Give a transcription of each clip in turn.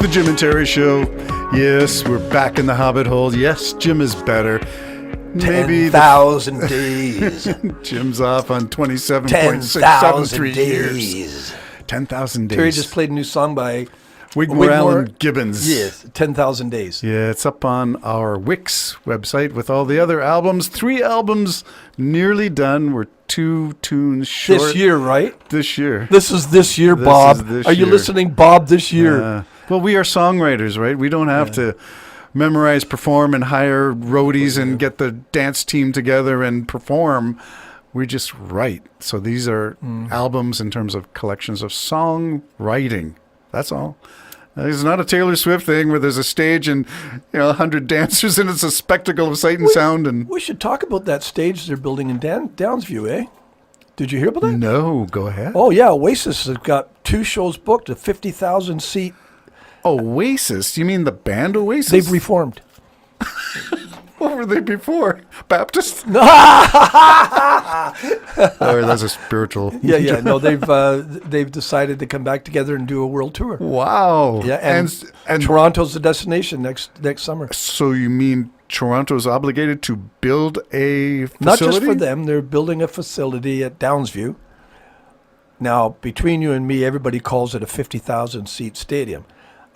the Jim and Terry Show. Yes, we're back in the Hobbit hole. Yes, Jim is better. Maybe 10,000 days. Jim's off on 27.673 days. years. 10,000 days. Terry just played a new song by Wigmore Allen Gibbons. Yes, 10,000 days. Yeah, it's up on our Wix website with all the other albums. 3 albums nearly done. We're 2 tunes short. This year, right? This year. This is this year, This Bob. is this Are you year. listening, Bob, this year? Well, we are songwriters, right? We don't have to memorize, perform, and hire roadies and get the dance team together and perform. We just write. So these are albums in terms of collections of songwriting. That's all. It's not a Taylor Swift thing where there's a stage and 100 dancers and it's a spectacle of sight and sound. And We should talk about that stage they're building in Downsview, eh? Did you hear about that? no, go ahead. Oh, yeah. Oasis has got 2 shows booked, a 50,000 seat. Oasis? You mean the band Oasis? They've reformed. What were they before? Baptist? Or that's a spiritual. Yeah. No, they've decided to come back together and do a world tour. Wow. Yeah, and Toronto's the destination next summer. So you mean Toronto's obligated to build a facility? Not just for them. They're building a facility at Downsview. Now, between you and me, everybody calls it a 50,000 seat stadium.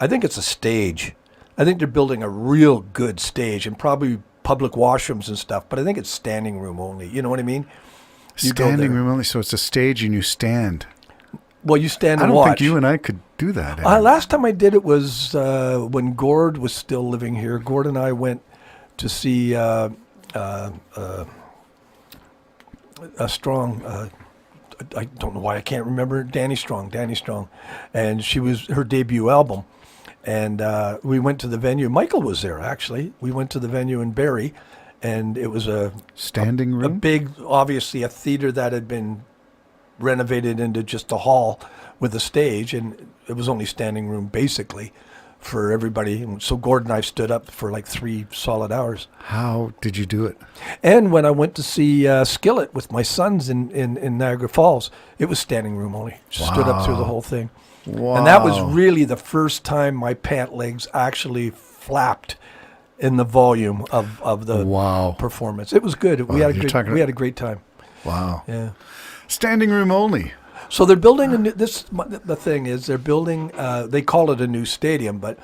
I think it's a stage. I think they're building a real good stage and probably public washrooms and stuff, but I think it's standing room only. You know what I mean? Standing room only, so it's a stage and you stand. Well, you stand and I don't watch. think you and I could do that. Last time I did it was when Gord was still living here. Gord and I went to see a Strong. I don't know why I can't remember Danny Strong, and she was her debut album. And we went to the venue. Michael was there, actually. We went to the venue in Barrie, and it was a standing room? A big, obviously a theater that had been renovated into just a hall with a stage, and it was only standing room, basically, for everybody. And so Gordon and I stood up for like 3 solid hours. How did you do it? And when I went to see Skillet with my sons in Niagara Falls, it was standing room only. Stood up through the whole thing. Wow. And that was really the first time my pant legs actually flapped in the volume of the performance. It was good. We had a great time. Wow. Yeah. Standing room only. So they're building the thing is they're building, they call it a new stadium, but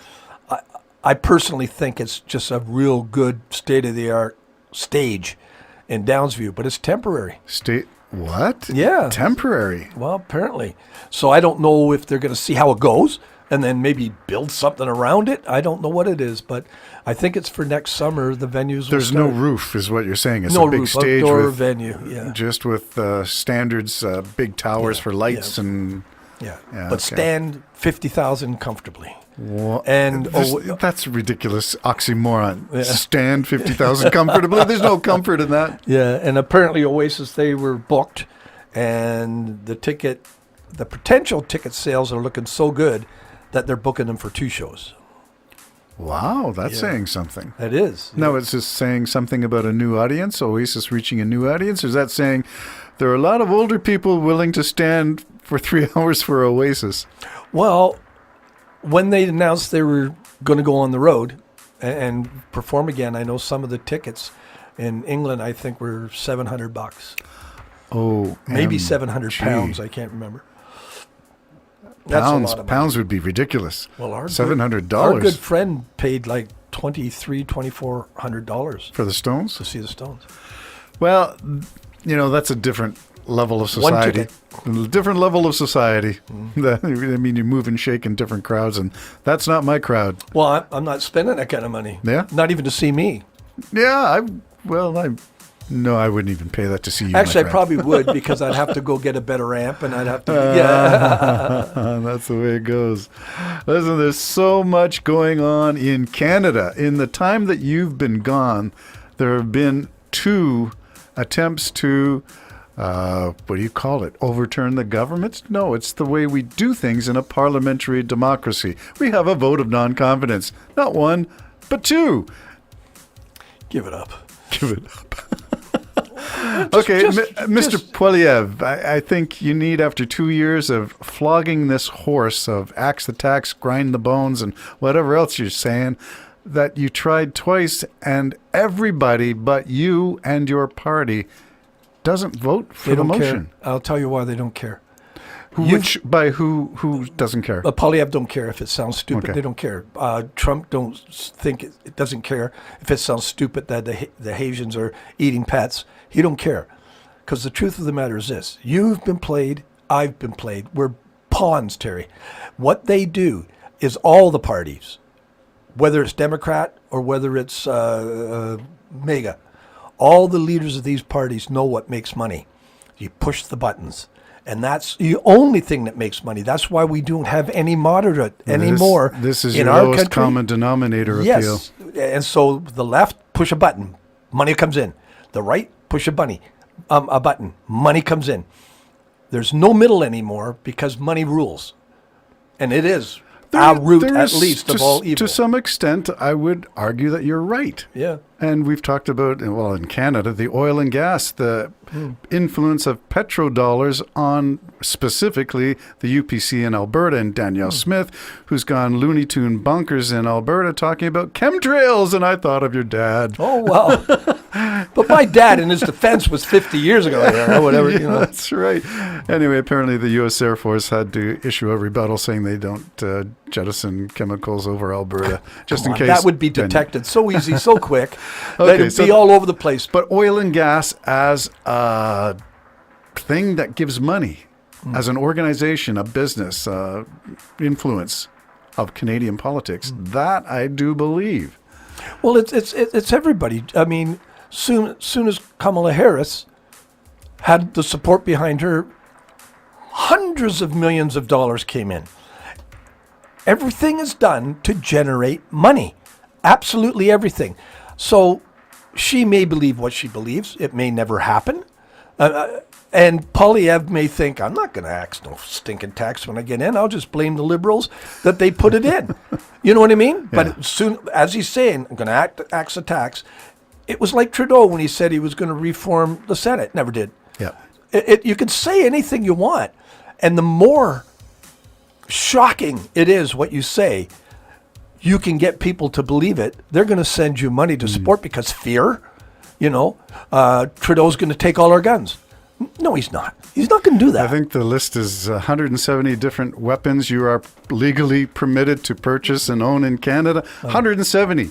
I personally think it's just a real good state-of-the-art stage in Downsview, but it's temporary. What? Yeah. Temporary. Well, apparently. So I don't know if they're going to see how it goes and then maybe build something around it. I don't know what it is, but I think it's for next summer. The venues There's will no start. roof is what you're saying. It's No a big roof, stage outdoor with venue, yeah. Just with standards, big towers for lights and but stand 50,000 comfortably. Well, and that's a ridiculous oxymoron. Yeah. Stand 50,000 comfortably. There's no comfort in that. Yeah, and apparently Oasis, they were booked, and the potential ticket sales are looking so good that they're booking them for 2 shows. Wow, that's saying something. It is. No, it's just saying something about a new audience, Oasis reaching a new audience? Or is that saying there are a lot of older people willing to stand for 3 hours for Oasis? Well, when they announced they were going to go on the road and perform again, I know some of the tickets in England, I think, were $700. Oh, maybe 700 pounds. I can't remember. That's a lot of pounds would be ridiculous. Well, $700. Our good friend paid like $2,400 for the Stones to see the Stones. Well, that's a different level of society. Different level of society. I mean, you move and shake in different crowds, and that's not my crowd. Well, I'm not spending that kind of money. Yeah? Not even to see me. Yeah, no, I wouldn't even pay that to see you. Actually, I probably would, because I'd have to go get a better amp, and I'd have to... That's the way it goes. Listen, there's so much going on in Canada. In the time that you've been gone, there have been 2 attempts to... what do you call it? Overturn the government? No, it's the way we do things in a parliamentary democracy. We have a vote of non-confidence. Not 1, but 2. Give it up. Give it up. Okay, Mr. Poiliev, I think you need, after 2 years of flogging this horse of axe the tax, grind the bones, and whatever else you're saying, that you tried twice, and everybody but you and your party doesn't vote for the motion. Care. I'll tell you why they don't care. Who doesn't care? Polyev don't care if it sounds stupid. Okay. They don't care. Trump don't think it doesn't care if it sounds stupid that the Haitians are eating pets. He don't care, because the truth of the matter is this: you've been played, I've been played. We're pawns, Terry. What they do is all the parties, whether it's Democrat or whether it's MAGA, all the leaders of these parties know what makes money. You push the buttons. And that's the only thing that makes money. That's why we don't have any moderate anymore. This is in your our lowest country. common denominator appeal. Yes. And so the left, push a button, money comes in. The right, push a button, money comes in. There's no middle anymore because money rules. And it is our root, at least, of all evil. To some extent, I would argue that you're right. Yeah. And we've talked about, well, in Canada, the oil and gas, the influence of petrodollars on specifically the UPC in Alberta, and Danielle Smith, who's gone Looney Tune bonkers in Alberta talking about chemtrails, and I thought of your dad. Oh, well. But my dad, in his defense, was 50 years ago or whatever. Yeah, that's right. Anyway, apparently the U.S. Air Force had to issue a rebuttal saying they don't jettison chemicals over Alberta, just in case. That would be detected so easy, so quick. Okay, It'd be all over the place. But oil and gas as a thing that gives money, as an organization, a business, influence of Canadian politics, that I do believe. Well, it's everybody. I mean, soon as Kamala Harris had the support behind her, hundreds of millions of dollars came in. Everything is done to generate money. Absolutely everything. So she may believe what she believes. It may never happen. And Polyev may think, I'm not going to axe no stinking tax when I get in. I'll just blame the Liberals that they put it in. You know what I mean? Yeah. But soon, as he's saying, I'm going to axe a tax. It was like Trudeau when he said he was going to reform the Senate. Never did. Yeah. You can say anything you want. And the more shocking it is what you say, you can get people to believe it. They're going to send you money to support because fear. Trudeau's going to take all our guns. No, he's not. He's not going to do that. I think the list is 170 different weapons you are legally permitted to purchase and own in Canada. 170.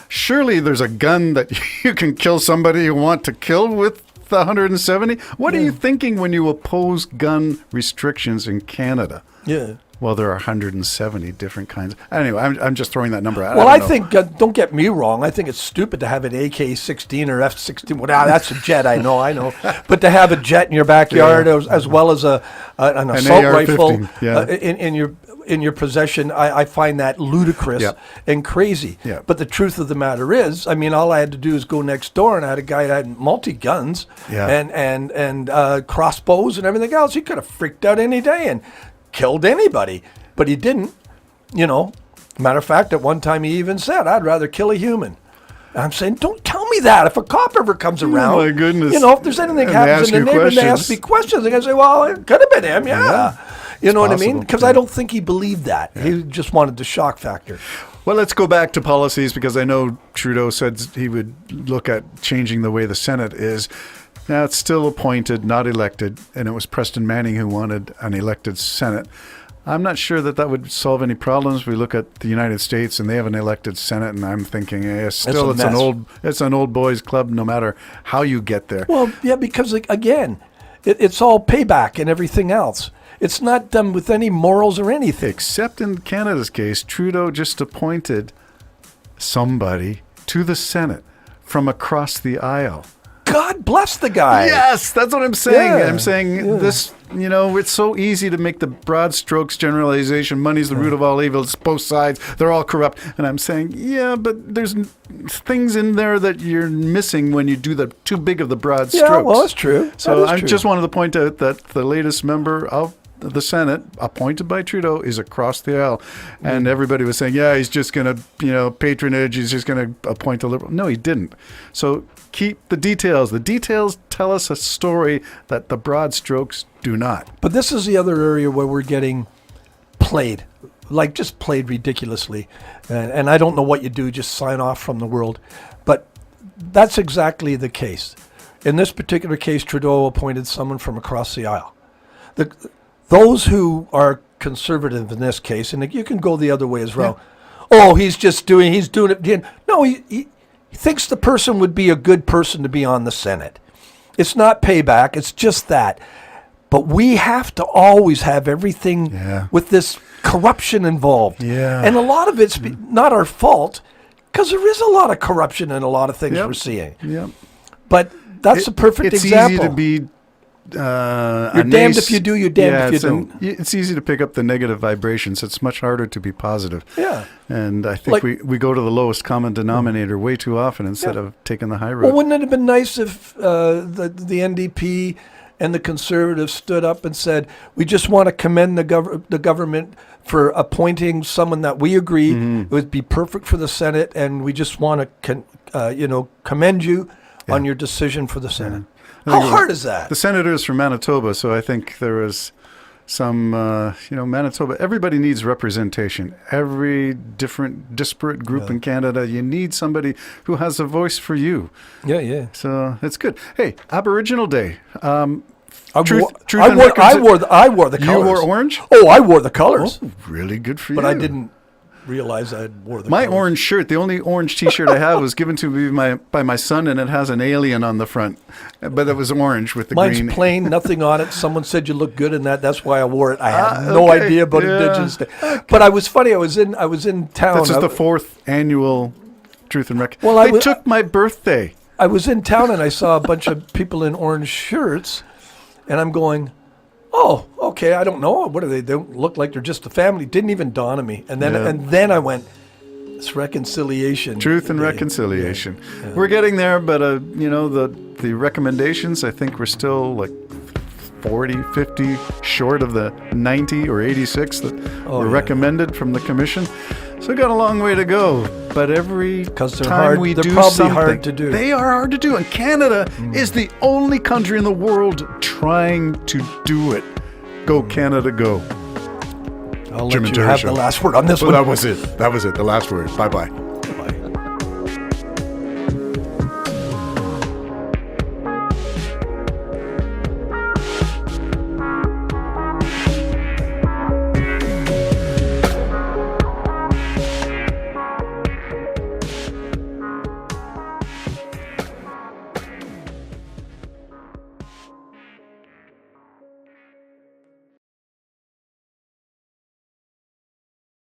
Surely there's a gun that you can kill somebody you want to kill with the 170. What are you thinking when you oppose gun restrictions in Canada? Yeah. Well, there are 170 different kinds. Anyway, I'm just throwing that number out. Well, I think, don't get me wrong, I think it's stupid to have an AK-16 or F-16. Well, that's a jet, I know. But to have a jet in your backyard as well as an assault rifle in your possession, I find that ludicrous and crazy. Yeah. But the truth of the matter is, I mean, all I had to do is go next door, and I had a guy that had multi-guns and crossbows and everything else. He could have freaked out any day and killed anybody, but he didn't. Matter of fact, at one time he even said, I'd rather kill a human. And I'm saying, don't tell me that. If a cop ever comes around, oh my goodness. If there's anything happens in the neighborhood, they ask me questions. They're going to say, well, it could have been him, You know what I mean? Because I don't think he believed that. Yeah. He just wanted the shock factor. Well, let's go back to policies, because I know Trudeau said he would look at changing the way the Senate is. Now, it's still appointed, not elected, and it was Preston Manning who wanted an elected Senate. I'm not sure that would solve any problems. We look at the United States, and they have an elected Senate, and I'm thinking, it's an old boys club, no matter how you get there. Well, yeah, because again, it's all payback and everything else. It's not done with any morals or anything. Except in Canada's case, Trudeau just appointed somebody to the Senate from across the aisle. God bless the guy. Yes, that's what I'm saying. Yeah, I'm saying this, it's so easy to make the broad strokes generalization. Money's the root of all evil. It's both sides. They're all corrupt. And I'm saying, but there's things in there that you're missing when you do the too big of the broad strokes. Yeah, well, that's true. So I just wanted to point out that the latest member of the Senate, appointed by Trudeau, is across the aisle. And everybody was saying, he's just going to, patronage. He's just going to appoint a Liberal. No, he didn't. So keep the details. The details tell us a story that the broad strokes do not. But this is the other area where we're getting played, like just played ridiculously. And I don't know what you do, just sign off from the world. But that's exactly the case. In this particular case, Trudeau appointed someone from across the aisle. Those who are conservative in this case, and you can go the other way as well. Yeah. Oh, he's doing it again. No, he thinks the person would be a good person to be on the Senate. It's not payback. It's just that. But we have to always have everything with this corruption involved. Yeah. And a lot of it's not our fault, because there is a lot of corruption in a lot of things we're seeing. Yep. But that's a perfect example. It's easy to be... you're damned if you do, you're damned if you don't. It's easy to pick up the negative vibrations. It's much harder to be positive. Yeah. And I think we go to the lowest common denominator way too often instead of taking the high road. Well, wouldn't it have been nice if the NDP and the Conservatives stood up and said, we just want to commend the government for appointing someone that we agree would be perfect for the Senate, and we just want to commend you on your decision for the Senate. How hard is that? The senator is from Manitoba, so I think there was some, Manitoba. Everybody needs representation. Every different disparate group in Canada, you need somebody who has a voice for you. Yeah. So it's good. Hey, Aboriginal Day. I wore the colors. You wore orange? Oh, I wore the colors. Oh, really good for you. But I didn't realize I wore the My colors. orange shirt, the only orange T-shirt I have was given to me by my son, and it has an alien on the front. But it was orange with the Mine's green. Mine's plain, nothing on it. Someone said you look good in that. That's why I wore it. I had no idea about Indigenous Day. Okay. But I was funny. I was in town. This is the 4th annual Truth and Rec. Well, they took my birthday. I was in town and I saw a bunch of people in orange shirts, and I'm going, oh, okay, I don't know. What are they? They don't look like they're just a family. Didn't even dawn on me. And then I went, it's reconciliation. Truth and reconciliation. Yeah. We're getting there, but the recommendations, I think we're still like 40, 50 short of the 90 or 86 that were recommended from the commission. So we got a long way to go. But every time we do something, hard to do. They are hard to do. And Canada is the only country in the world trying to do it. Go Canada, go. I'll let you have the last word on this one. That was it. The last word. Bye-bye.